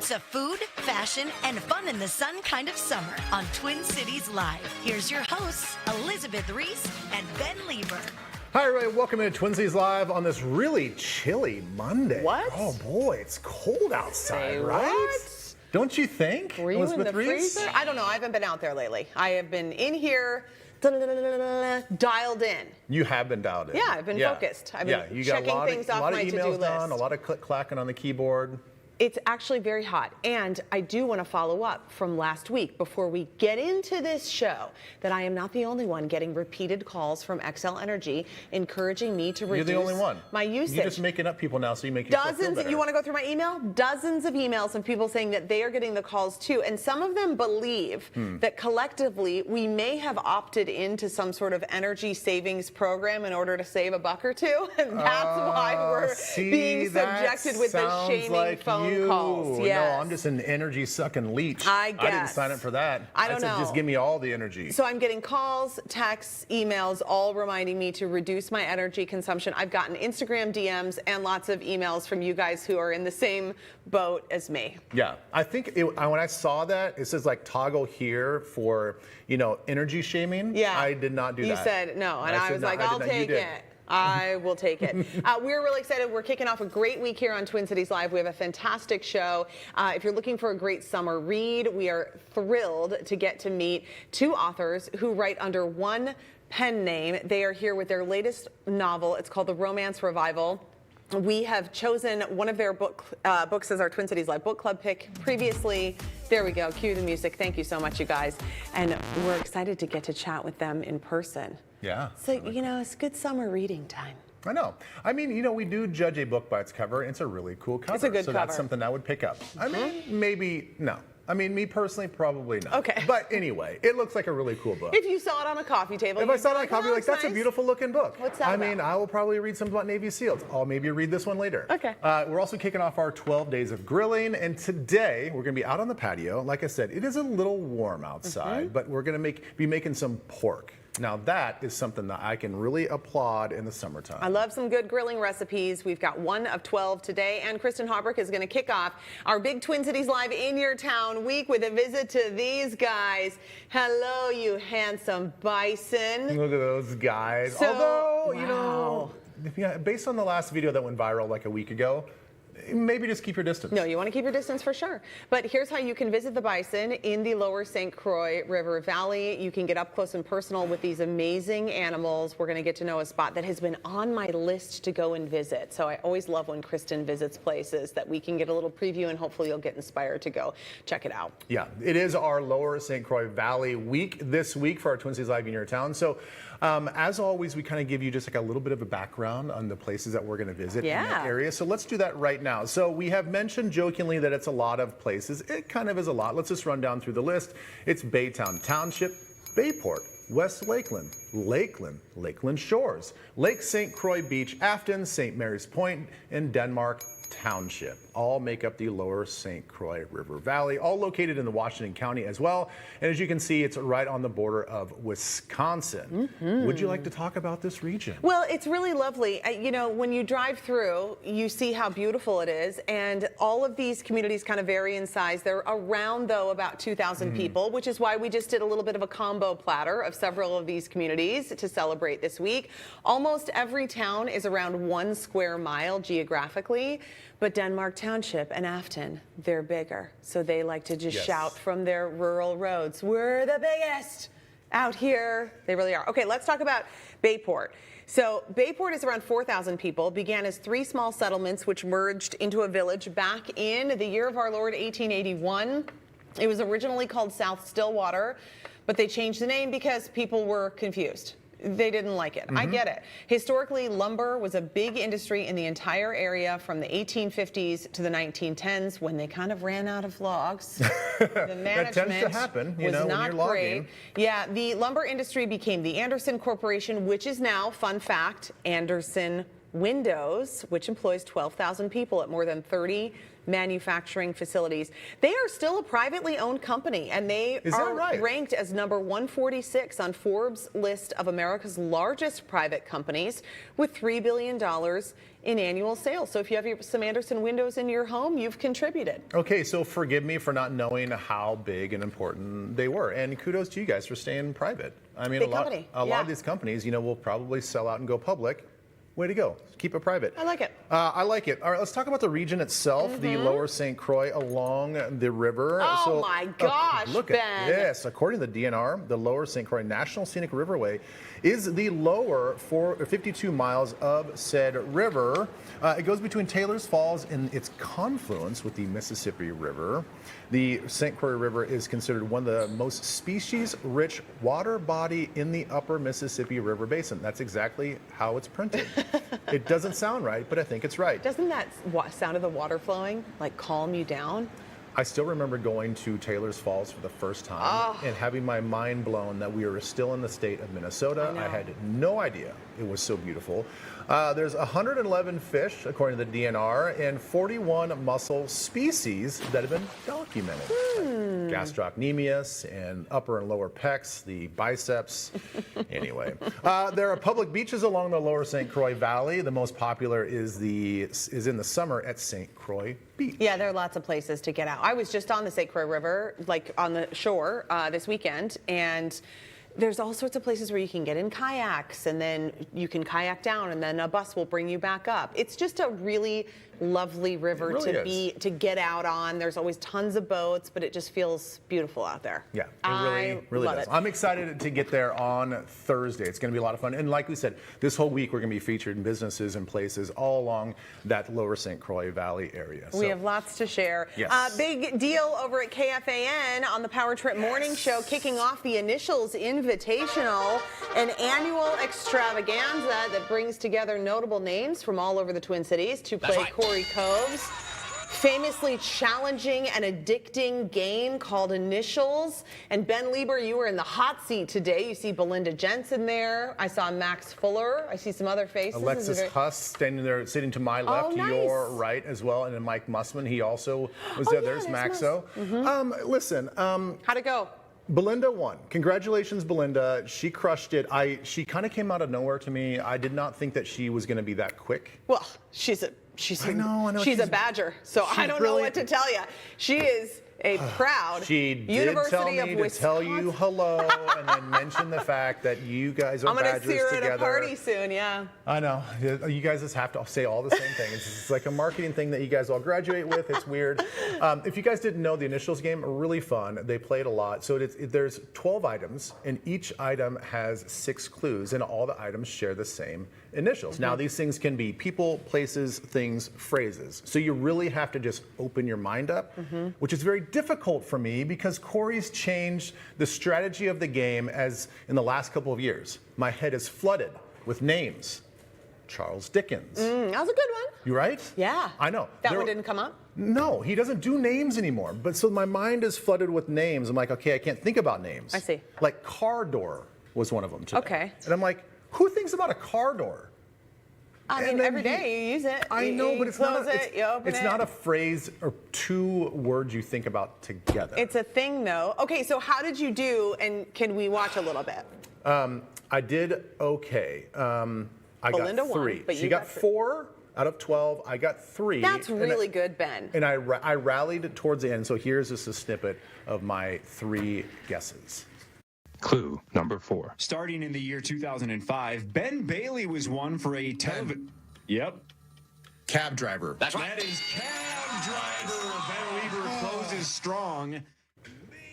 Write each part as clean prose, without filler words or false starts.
It's a food, fashion, and fun in the sun kind of summer on Twin Cities Live. Here's your hosts, Elizabeth Reese and Ben Lieber. Hi, everybody. Welcome to Twin Cities Live on this really chilly Monday. What? Oh, boy. It's cold outside, Say right? what? Don't you think? Were you Elizabeth in the Reese? freezer? I don't know. I haven't been out there lately. I have been in here, dialed in. You have been dialed in. Yeah, I've been focused. I've been you got checking things off my to-do emails done, a list. lot of click-clacking on the keyboard. It's actually very hot, and I do want to follow up from last week before we get into this show that I am not the only one getting repeated calls from XL Energy encouraging me to reduce You're the only one. my usage. You're just making up people now so you make yourself feel Dozens, better. you want to go through my email? Dozens of emails of people saying that they are getting the calls too, and some of them believe that collectively we may have opted into some sort of energy savings program in order to save a buck or two, and that's why we're being subjected with the shaming phone calls. Yes. No, I'm just an energy sucking leech. I guess. I didn't sign up for that. I don't said, know. Just give me all the energy. So I'm getting calls, texts, emails, all reminding me to reduce my energy consumption. I've gotten Instagram DMs and lots of emails from you guys who are in the same boat as me. Yeah, I think when I saw that, it says like toggle here for, energy shaming. Yeah. I did not do that. You said no, and I was like, I'll take it. I will take it. We're really excited. We're kicking off a great week here on Twin Cities Live. We have a fantastic show. If you're looking for a great summer read, we are thrilled to get to meet two authors who write under one pen name. They are here with their latest novel. It's called The Romance Revival. We have chosen one of their books as our Twin Cities Live book club pick previously. There we go. Cue the music. Thank you so much, you guys. And we're excited to get to chat with them in person. Yeah. So, it's good summer reading time. I know. I mean, we do judge a book by its cover. It's a really cool cover. It's a good so cover. That's something I would pick up. I mean, maybe no. I mean, me personally, probably not. Okay. But anyway, it looks like a really cool book. If you saw it on a coffee table, If I saw it on a coffee, that's nice. a beautiful looking book. What's that I about? mean, I will probably read something about Navy SEALs. I'll maybe read this one later. Okay. We're also kicking off our 12 days of grilling, and today we're going to be out on the patio. Like I said, it is a little warm outside, but we're going to be making some pork. Now that is something that I can really applaud in the summertime. I love some good grilling recipes. We've got one of 12 today, and Kristen Haubrich is going to kick off our big Twin Cities Live In Your Town week with a visit to these guys. Hello, you handsome bison. Look at those guys. So, Although, wow. based on the last video that went viral like a week ago, maybe just keep your distance. No, you want to keep your distance for sure. But here's how you can visit the bison in the lower St. Croix River Valley. You can get up close and personal with these amazing animals. We're going to get to know a spot that has been on my list to go and visit. So I always love when Kristen visits places that we can get a little preview, and hopefully you'll get inspired to go check it out. Yeah, it is our lower St. Croix Valley week this week for our Twin Cities Live in Your Town. So as always, we kind of give you just like a little bit of a background on the places that we're going to visit in that area. So let's do that right now. So we have mentioned jokingly that it's a lot of places. It kind of is a lot. Let's just run down through the list. It's Baytown Township, Bayport, West Lakeland, Lakeland Shores, Lake St. Croix Beach, Afton, St. Mary's Point, and Denmark Township. All make up the lower St. Croix River Valley, all located in the Washington County as well. And as you can see, it's right on the border of Wisconsin. Would you like to talk about this region? Well, it's really lovely. When you drive through, you see how beautiful it is. And all of these communities kind of vary in size. They're around, though, about 2,000 people, which is why we just did a little bit of a combo platter of several of these communities to celebrate this week. Almost every town is around 1 square mile geographically. But Denmark Township and Afton, they're bigger. So they like to just shout from their rural roads, "We're the biggest out here." They really are. Okay, let's talk about Bayport. So Bayport is around 4,000 people, began as 3 small settlements which merged into a village back in the year of our Lord 1881. It was originally called South Stillwater, but they changed the name because people were confused. They didn't like it. I get it. Historically, lumber was a big industry in the entire area from the 1850s to the 1910s when they kind of ran out of logs. The management that tends to happen, was when not you're great. logging. Yeah, the lumber industry became the Anderson Corporation, which is now, fun fact, Anderson Windows, which employs 12,000 people at more than 30 manufacturing facilities. They are still a privately owned company, and they are ranked as number 146 on Forbes' list of America's largest private companies with $3 billion in annual sales. So if you have some Andersen windows in your home, you've contributed. Okay, so forgive me for not knowing how big and important they were, and kudos to you guys for staying private. I mean, a lot of these companies, will probably sell out and go public. Way to go. Keep it private. I like it. I like it. All right, let's talk about the region itself, the Lower St. Croix along the river. Oh my gosh, look at this. According to the DNR, the Lower St. Croix National Scenic Riverway is the lower 52 miles of said river. It goes between Taylor's Falls and its confluence with the Mississippi River. The St. Croix River is considered one of the most species-rich water body in the upper Mississippi River Basin. That's exactly how it's printed. It doesn't sound right, but I think it's right. Doesn't that sound of the water flowing like calm you down? I still remember going to Taylor's Falls for the first time and having my mind blown that we were still in the state of Minnesota. I had no idea it was so beautiful. There's 111 fish, according to the DNR, and 41 mussel species that have been documented. Like gastrocnemius and upper and lower pecs, the biceps. Anyway, there are public beaches along the Lower St. Croix Valley. The most popular is in the summer at St. Croix Beach. Yeah, there are lots of places to get out. I was just on the St. Croix River, like on the shore this weekend, and there's all sorts of places where you can get in kayaks, and then you can kayak down, and then a bus will bring you back up. It's just a really lovely river to get out on. There's always tons of boats, but it just feels beautiful out there. Yeah, it really does. I'm excited to get there on Thursday. It's going to be a lot of fun. And like we said, this whole week we're going to be featured in businesses and places all along that Lower St. Croix Valley area. We have lots to share. Yes. Big deal over at KFAN on the Power Trip Morning Show, kicking off the Initials Invitational, an annual extravaganza that brings together notable names from all over the Twin Cities to play Corey Cove's famously challenging and addicting game called Initials. And Ben Lieber, you were in the hot seat today. You see Belinda Jensen there. I saw Max Fuller. I see some other faces. Alexis Huss standing there, sitting to my left, your right as well. And then Mike Mussman, he also was there. There's Maxo. Listen. How'd it go? Belinda won. Congratulations, Belinda. She crushed it. She kind of came out of nowhere to me. I did not think that she was going to be that quick. Well, she's a badger, so I don't know what to tell you. She is a proud University of Wisconsin. To tell you hello and then mention the fact that you guys are badgers together. I'm going to see her at a party soon, yeah. I know. You guys just have to say all the same thing. It's like a marketing thing that you guys all graduate with. It's weird. If you guys didn't know, the Initials game are really fun. They played a lot. So there's 12 items, and each item has 6 clues, and all the items share the same initials. Now, these things can be people, places, things, phrases. So you really have to just open your mind up, which is very difficult for me because Corey's changed the strategy of the game as in the last couple of years. My head is flooded with names. Charles Dickens. That was a good one. You right? Yeah. I know. That one didn't come up? No, he doesn't do names anymore. But so my mind is flooded with names. I'm like, okay, I can't think about names. I see. Like car door was one of them today. Okay. And I'm like, who thinks about a car door? I mean, every day you use it. I know, but it's not. It's not a phrase or 2 words you think about together. It's a thing, though. Okay, so how did you do? And can we watch a little bit? I did okay. I Belinda got 3. won, but she got 4 out of 12. I got 3. That's really good, Ben. And I rallied towards the end. So here's just a snippet of my 3 guesses. Clue number 4. Starting in the year 2005, Ben Bailey was one for a television. Yep. Cab driver. That is cab driver. Ben Lieber closes strong.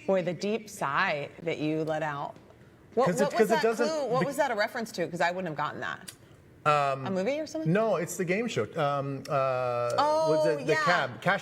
Boy, the deep sigh that you let out. What was that clue? What was that a reference to? Because I wouldn't have gotten that. A movie or something? No, it's the game show. Cash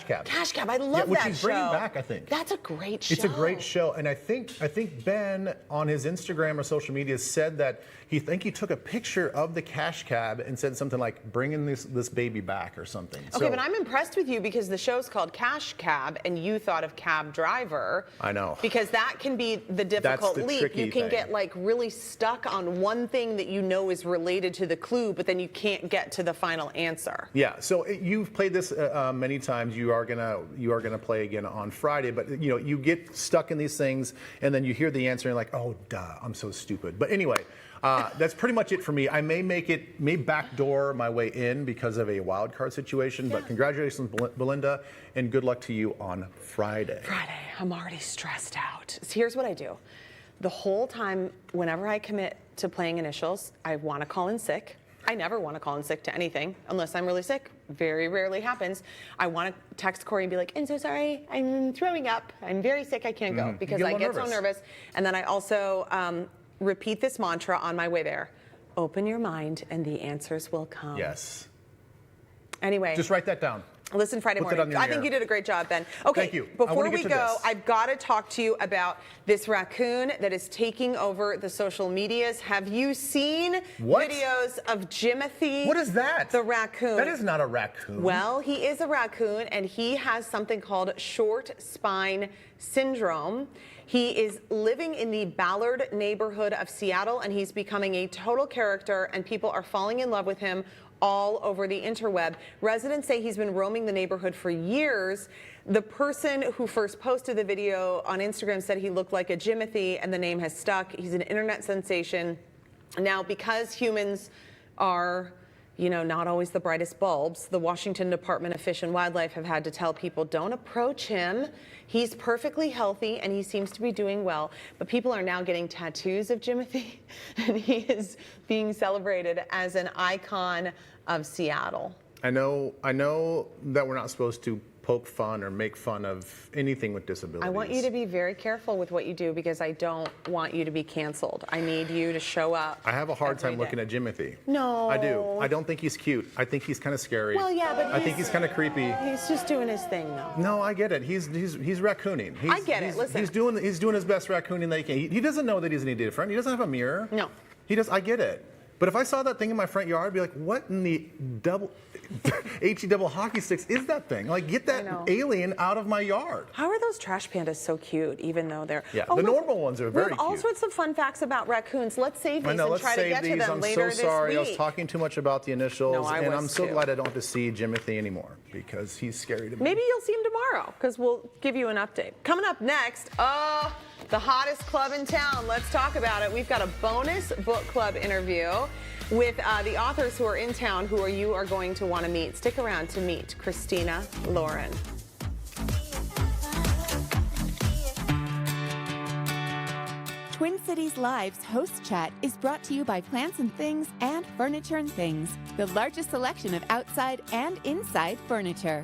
Cab. Cash Cab. I love that show. Which he's bringing back, I think. That's a great show. It's a great show, and I think Ben on his Instagram or social media said that he took a picture of the Cash Cab and said something like "bringing this baby back" or something. Okay, but I'm impressed with you because the show's called Cash Cab, and you thought of cab driver. I know. Because that can be the difficult leap. You can get like really stuck on one thing that you know is related to the clue clue, but then you can't get to the final answer. Yeah, so you've played this many times. You are gonna play again on Friday, but you get stuck in these things, and then you hear the answer, and you're like, oh, duh, I'm so stupid. But anyway, that's pretty much it for me. I may backdoor my way in because of a wild card situation, but congratulations, Belinda, and good luck to you on Friday. I'm already stressed out. So here's what I do. The whole time, whenever I commit to playing initials, I want to call in sick. I never want to call in sick to anything unless I'm really sick. Very rarely happens. I want to text Corey and be like, I'm so sorry, I'm throwing up. I'm very sick, I can't go, because I get so nervous. And then I also repeat this mantra on my way there. Open your mind and the answers will come. Yes. Anyway. Just write that down. Listen Friday morning. I think you did a great job, Ben. Okay, thank you. Before we go, I've got to talk to you about this raccoon that is taking over the social medias. Have you seen videos of Jimothy? What is that? The raccoon. That is not a raccoon. Well, he is a raccoon, and he has something called short spine syndrome. He is living in the Ballard neighborhood of Seattle, and he's becoming a total character, and people are falling in love with him all over the interweb. Residents say he's been roaming the neighborhood for years. The person who first posted the video on Instagram said he looked like a Jimothy, and the name has stuck. He's an internet sensation. Now, because humans are, not always the brightest bulbs, the Washington Department of Fish and Wildlife have had to tell people, don't approach him. He's perfectly healthy and he seems to be doing well. But people are now getting tattoos of Jimothy, and he is being celebrated as an icon of Seattle. I know that we're not supposed to poke fun or make fun of anything with disabilities. I want you to be very careful with what you do, because I don't want you to be canceled. I need you to show up. I have a hard time looking at Jimothy. No. I do. I don't think he's cute. I think he's kind of scary. Well, yeah, but I think he's kind of creepy. He's just doing his thing, though. No, I get it. He's raccooning. I get it. Listen. He's doing his best raccooning that he can. He doesn't know that he's an different. He doesn't have a mirror. No. He does. I get it. But if I saw that thing in my front yard, I'd be like, what in the HE double hockey sticks is that thing? Like, get that alien out of my yard. How are those trash pandas so cute, even though they're... Yeah, the normal ones are very cute. We have all sorts of fun facts about raccoons. Let's save these and try to get to them I'm later this week. so sorry. I was talking too much about the initials, and I'm so too. glad I don't have to see Jimothy anymore, because he's scary to me. Maybe you'll see him tomorrow, because we'll give you an update. Coming up next, the hottest club in town. Let's talk about it. We've got a bonus book club interview with the authors who are in town, who you are going to want to meet. Stick around to meet Christina Lauren. Twin Cities Live's Host Chat is brought to you by Plants and Things and Furniture and Things, the largest selection of outside and inside furniture.